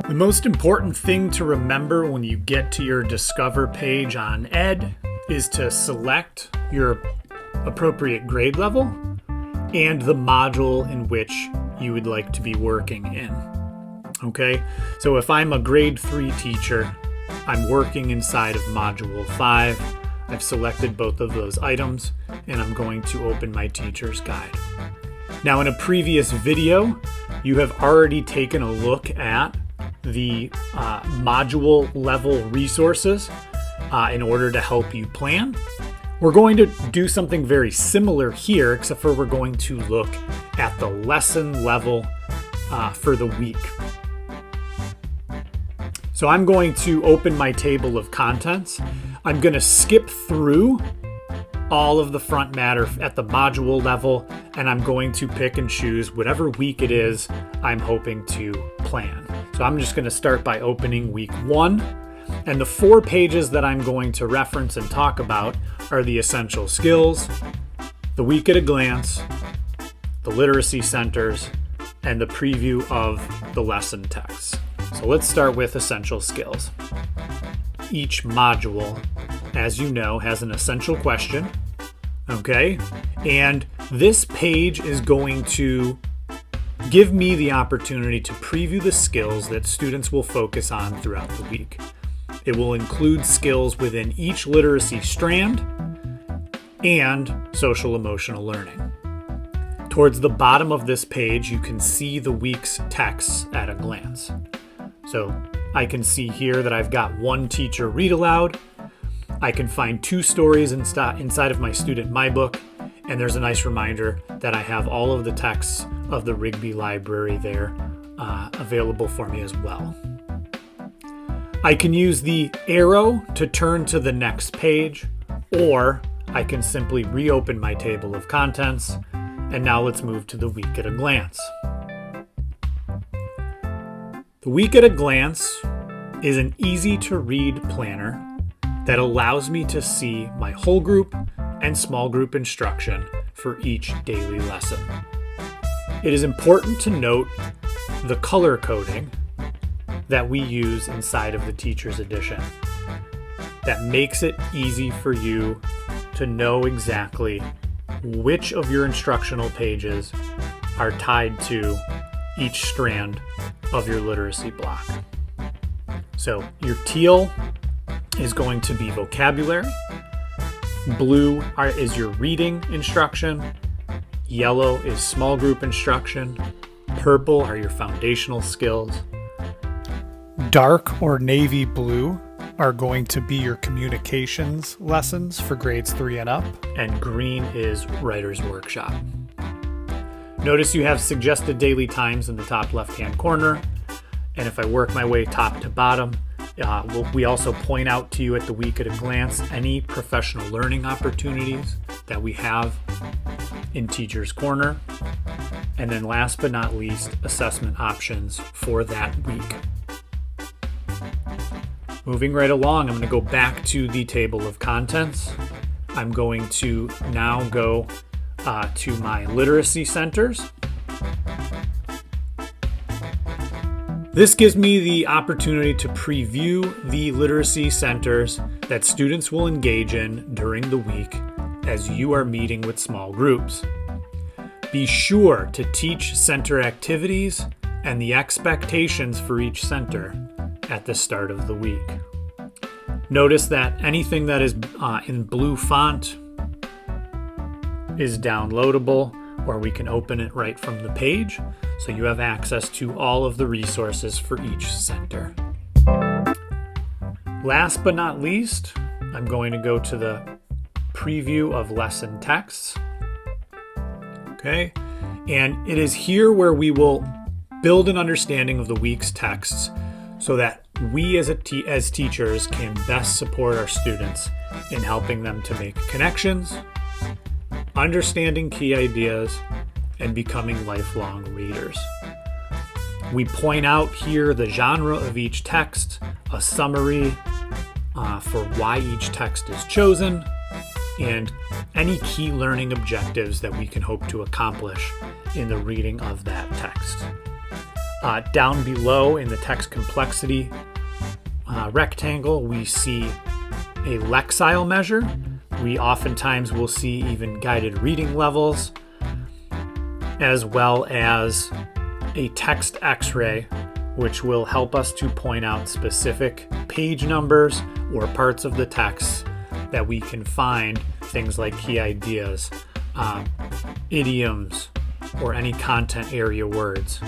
The most important thing to remember when you get to your Discover page on Ed is to select your appropriate grade level and the module in which you would like to be working in. Okay, so if I'm a grade 3 teacher, I'm working inside of Module 5. I've selected both of those items, and I'm going to open my teacher's guide. Now, in a previous video, you have already taken a look at the module level resources in order to help you plan. We're going to do something very similar here, except for we're going to look at the lesson level for the week. So I'm going to open my table of contents. I'm going to skip through all of the front matter at the module level, and I'm going to pick and choose whatever week it is I'm hoping to plan. So I'm just going to start by opening week 1, and the 4 pages that I'm going to reference and talk about are the essential skills, the week at a glance, the literacy centers, and the preview of the lesson text. So let's start with essential skills. Each module, as you know, has an essential question. Okay, and this page is going to give me the opportunity to preview the skills that students will focus on throughout the week. It will include skills within each literacy strand and social emotional learning. Towards the bottom of this page, you can see the week's texts at a glance. So I can see here that I've got 1 teacher read aloud. I can find 2 stories inside of my student My Book, and there's a nice reminder that I have all of the texts of the Rigby Library there available for me as well. I can use the arrow to turn to the next page, or I can simply reopen my table of contents. And now let's move to the week at a glance. The week at a glance is an easy to read planner that allows me to see my whole group and small group instruction for each daily lesson. It is important to note the color coding that we use inside of the Teacher's Edition that makes it easy for you to know exactly which of your instructional pages are tied to each strand of your literacy block. So your teal is going to be vocabulary, blue is your reading instruction, yellow is small group instruction, purple are your foundational skills, dark or navy blue are going to be your communications lessons for grades 3 and up, and green is writer's workshop. Notice you have suggested daily times in the top left-hand corner, and if I work my way top to bottom, we also point out to you at the week at a glance any professional learning opportunities that we have in Teacher's Corner, and then last but not least, assessment options for that week. Moving right along, I'm going to go back to the table of contents. I'm going to now go to my literacy centers. This gives me the opportunity to preview the literacy centers that students will engage in during the week as you are meeting with small groups. Be sure to teach center activities and the expectations for each center at the start of the week. Notice that anything that is in blue font is downloadable, or we can open it right from the page, so you have access to all of the resources for each center. Last but not least, I'm going to go to the preview of lesson texts. Okay, and it is here where we will build an understanding of the week's texts so that we as teachers can best support our students in helping them to make connections, understanding key ideas, and becoming lifelong readers. We point out here the genre of each text, a summary for why each text is chosen, and any key learning objectives that we can hope to accomplish in the reading of that text. Down below in the text complexity rectangle, we see a Lexile measure. We oftentimes will see even guided reading levels, as well as a text X-ray, which will help us to point out specific page numbers or parts of the text that we can find things like key ideas, idioms, or any content area words.